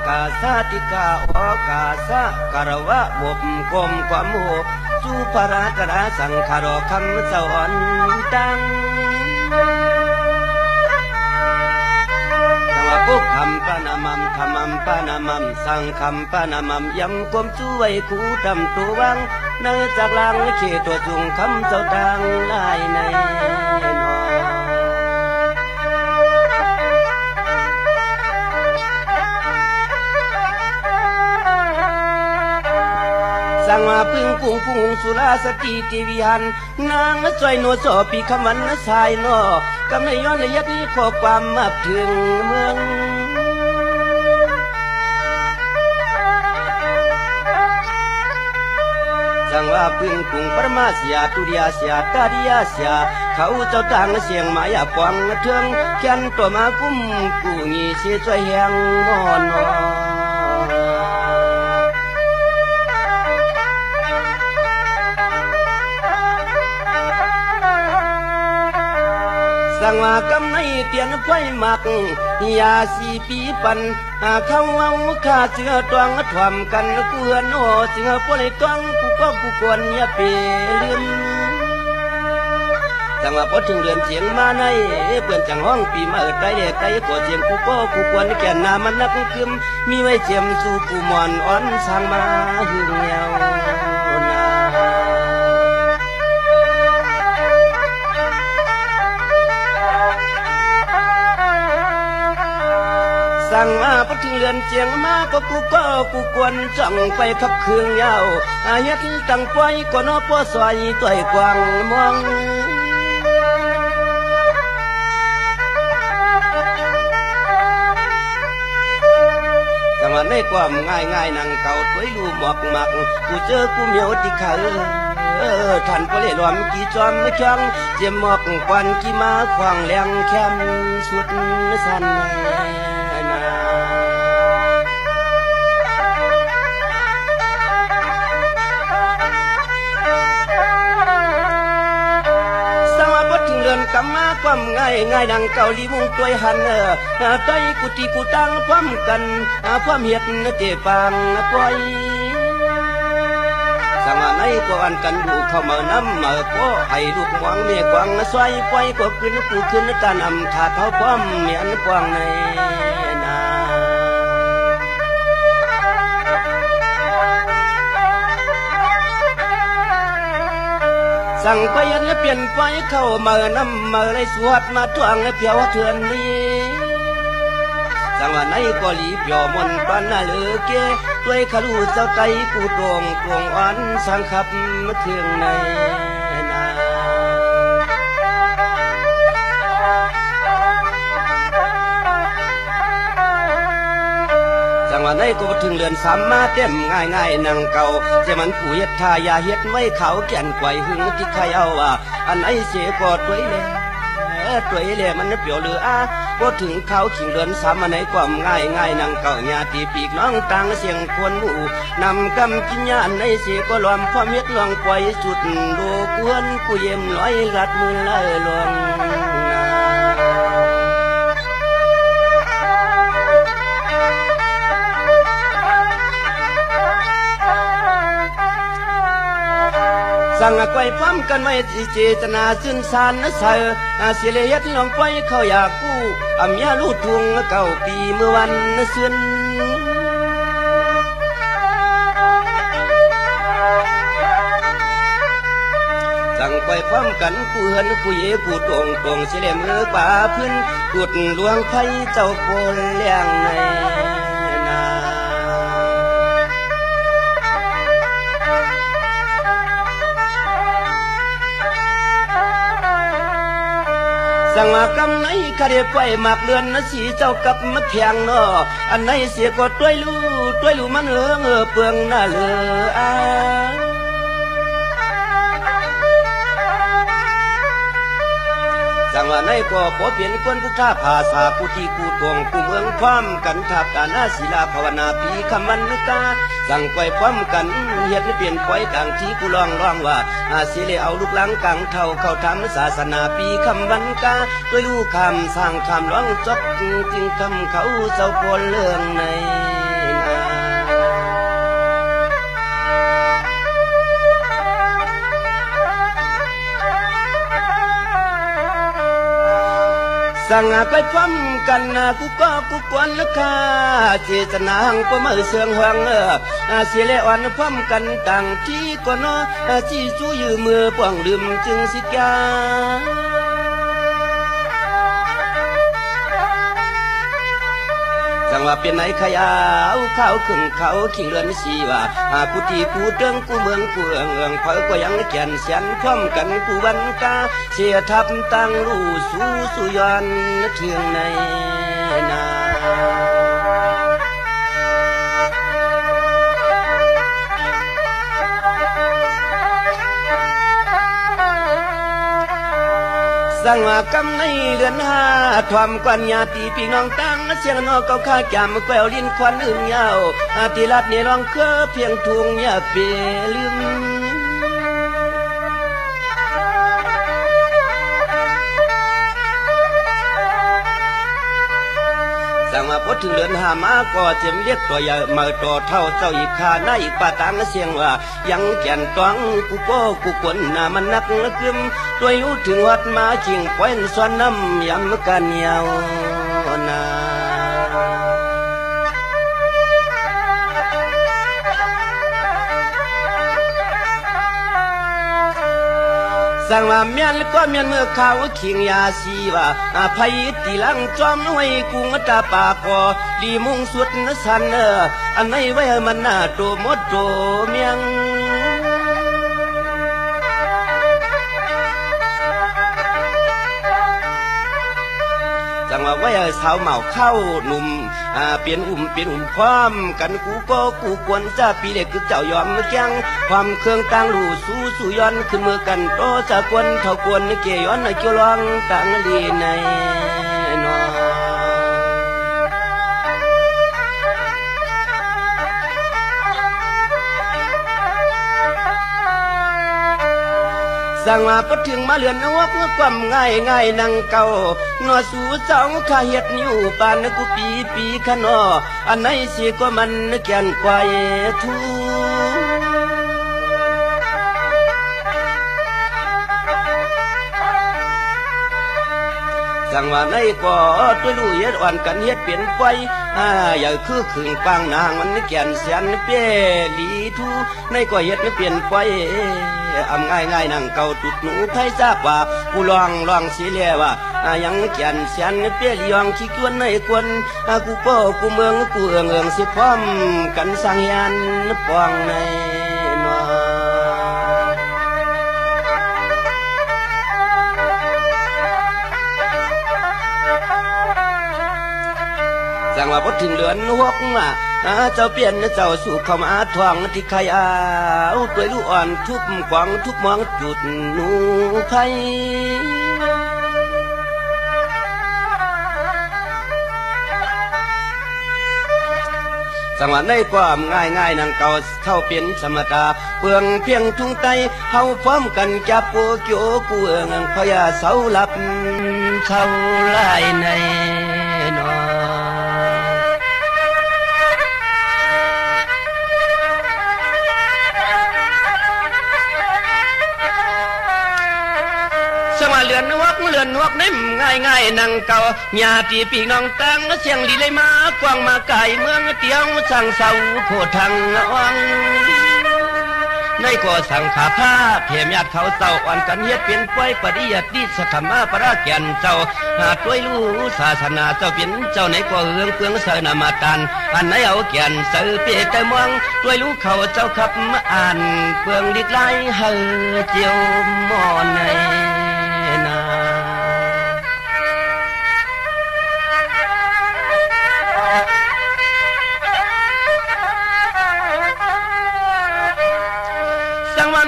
กาสาติกาโอกาสะคารวะบกกลมความโหสุภรากราสังขารคำสอนดังกุกคำปานามัมธรรมัมปานามัมสังคำปานามัมยำความช่วยคู่ดำตัววังเนื้อจากลังเขตตัวจุงคำเจ้าดังลายในนอสังมาพึ่งปุ่งปุ่งสุราสติติวิหันนางจอยโนโสปีคำวันสายนอกำในย้อนยัดข้อความมาถึงเมืองสังว่าพึ่งปุ่งปรมาเสียตุริยาเสียตาริยาเสียเขาเจ้าต่างเสียงมายาปวงเทืองแค้นตัวมากุ้มกูงีเสียใจแหงนอนสังว่ากำในเตียนไฟหมักยาสีปีปันเขาเอาข้าเสือตวงทวมกันเกลือนโอเสือปล่อยตวงกูก็กูควรอย่าเปลืมสังว่าพอถึงเดือนเสียงมาในเปื่อนจังห้องปีมาได้เด็กไก่ขอเสียงกูก็กูควรแก่นามันนักคืมมีไว้เจียมสู่กูมอนอ่อนสร้างมาหึงเงาสั่งมาพอถึงเรือนเจียงมาก็กูกวนจังไปขับเครื่องยาวอายัดตั้งปล่อยก็นอพ่อซอยต่อยกวางมองสั่งมาในความง่ายนังเก่าถวยลูหมอกหมักกูเจอกูเหมียวที่เขาท่านก็เลยรวมกี่จอมไม่ช่างเจียมหมอกควันกี่มาขวางแรงแคมสุดสันกำมาความง่ายดังเกาหลีมุ่งตัวหันใจกุฏิกูตั้งพร้อมกันพร้อมเหียดเตะปางปล่อยสังว่าในก็อันกันดูเข้ามาน้ำมาก็ให้ลูกหวังเมียกวางสวยปล่อยก็ขึ้นกูขึ้นตานำถาเท้าพร้อมเมียนกวางในสั่งไปยันเปลี่ยนไปเข้ามาน้ำมาเลยสวดมาทวงเพียวเถื่อนนี้สั่งว่าในก็หลีเพียวมนปันน่าเลือเกด้วยขลุ่เจ้าไตกูตรงกวงอ่อนสังขับมาเถื่องในนาสั่งว่าในก็ถึงเรือนสามมาเต็มง่ายนังเก่าจะมันผู้เฮ็ดทายาเฮ็ดไว้เขาแก่นไกวหึงที่ใครเอาว่าอันไอเสียก็ตัวเล่มันเปรียวเหลือก็ถึงเขาขิงเรือนสามมาในความง่ายนังเก่าญาติปีกน้องต่างเสียงควรหมู่นำกำกินญาณในเสียก็รวมความเฮ็ดลองไกวสุดโลกวนกูเยี่ยมร้อยรัดมือละลวงสั่งไว้พร้อมกันไว้เจตนาซึ่งสารนะเสอเสียเลยยัดลองไปเขาอยากกู้อำยาลูกทวงเก่าปีเมื่อวันซึ้นสั่งไว้พร้อมกันกูเหินกูเย่กูตรงเสียเลยมือป่าพื้นกุดหลวงไฟเจ้าโกนเลี้ยงในสั่งมากำไหนคาเดไปหมากเลือนนะสีเจ้ากับมะเทียงนออันไหนเสียก็ต้วยลู่มันเปลืองหน้าเหลือสั่งว่าในก็ขอเปลี่ยนคนผู้ท่าภาษาผู้ที่กูตวงกูเมืองพร้อมกันทับตาหน้าศิลาภาวนาปีคำวันกาสั่งไปพร้อมกันเฮ็ดเปลี่ยนไว้ดังที่กูร้องว่าสิเลเอาลูกหลังกังเท่าเข้าทำศาสนาปีคำวันกาด้วยลูกคำสร้างคำร้องจบจึงคำเขาเจ้าคนเรื่องใน สั่งไปพร้อมกันกูก็กูกวนลูกค้าเจตนาหังก็มาเสืองหังเสียและอ่อนพร้อมกันต่างที่ก็นอที่จู้ยืมมือป้องลืมจึงสิกาจังว่าเป็นไหนขยาวข้าวขึ้นเขาขิงเรือนสีว่ากูตีกูเติงกูเมืองกูเอืองเผอก็ยังแก่นเสียนพร้อมกันกูวันกาเสียทับตั้งรู้สู้สุยอนเทืองในนาสั่งว่ากำในเดือนห้าทวามกวนญาติพี่น้องตั้งเสียงนอกเก่าข้าจำแกวลิ้นควันอื่นยาวที่ลัดนี่ร้องเคอเพียงทุงอย่าเปลืมสั่งว่าพอถึงเดือนห้ามาก็เจ็มเรียกตัวใหญ่มาต่อเท่าเจ้าอีกขาหน้าอีกป่าตามเสียงว่ายังแก่นต้องกูก็กูกวนมันนักกึมตัวอยู่ถึงวัดมาจิงป้อนสวนน้ำยำกันยาวนาสั่งว่าเมียนก็เมียนเมื่อเขาขิงยาสีว่าภัยตีหลังจอมน้อยกุงตาปากอลีมุงสุดนสันอันไหนไว้มันหน้าโตมดโตเมียงจังว่าไว้สาวเหมาเข้าหนุ่มเปลี่ยนความกันกูก็กูควรจะปีเล็กคือเจ้ายอมแจ้งความเครื่องต่างลู่สู้ย้อนขึ้นมือกันโตจะกวนเท่ากวนเกี่ยย้อนเกี่ยวร้องต่างลีในนอสั่งว่าพอถึงมาเลือนนวกความง่ายนั่งเก่านอสู่สองข้าเฮ็ดอยู่ปานกูปีขนออันไหนสิก็มันแก่นกว่าทูสั่งว่าในก็ตัวลู่เฮ็ดอ่อนกันเฮ็ดเปลี่ยนไปอย่าคือขึงปางนางมันแก่นเสียนเปี้ยลีทูในก็เฮ็ดเปลี่ยนไปง่ายนั่งเก่าตุดหนูไทยทราบว่ากูลองสิเลียว่ายังแก่นเสียนเปี้ยลียองขี้กวนในกวนกูก็กูเมืองกูเอืองสิพร้อมกันสร้างยันปองในนอสั่งว่าพอถึงเดือนหกเจ้าเปลี่ยนเจ้าสู่เข้ามาทวงที่ใครตัวลูกอ่อนทุบขวางทุบมองจุดหนูไผ่สั่งว่าในความง่ายนั่งเก่าเข้าเป็นสมตาเปลืองเพียงทุ่งไตเฮาพร้อมกันจับโกโจกูเอืองพยาเสาหลับเข้าไล่ในนอเลือนนวกนิ่มง่ายนั่งเก่าญาติพี่น้องตั้งเสียงดีเลยมากว้างมาไกลเมืองเตียวสั่งเสาโคทังวังในก็สั่งขาผ้าเพียมญาติเขาเศร้าอ่อนกันเฮ็ดเป็นป่วยปฏิยัติดิสธรรมะปราแก่นเจ้าหาด้วยรู้ศาสนาเจ้าเป็นเจ้าไหนก็เอื้องเพืองเสนามาตันอันไหนเอาแก่นเสือเปียแต่มองด้วยรู้เขาเจ้าขับอ่านเพืองดิกไล่เฮอเจียวมอนใน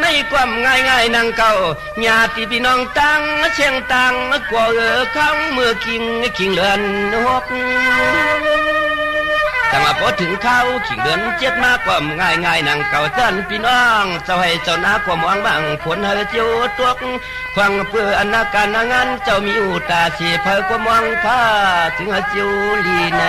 ในความง่ายนั่งเก่าญาติพี่น้องตั้งเชียงตั้งกว่าข้างเมื่อคิงเดือนหกแต่มาพอถึงเข้าขิงเดือนเจ็ดมากความง่ายนั่งเก่าท่านพี่น้องเจ้าให้เจ้านาความหวังบางผลเฮอเจียวตัวควังเพื่ออนาการงานเจ้ามีอุตาสีเพอความหวังพาถึงเฮอเจียวลีใน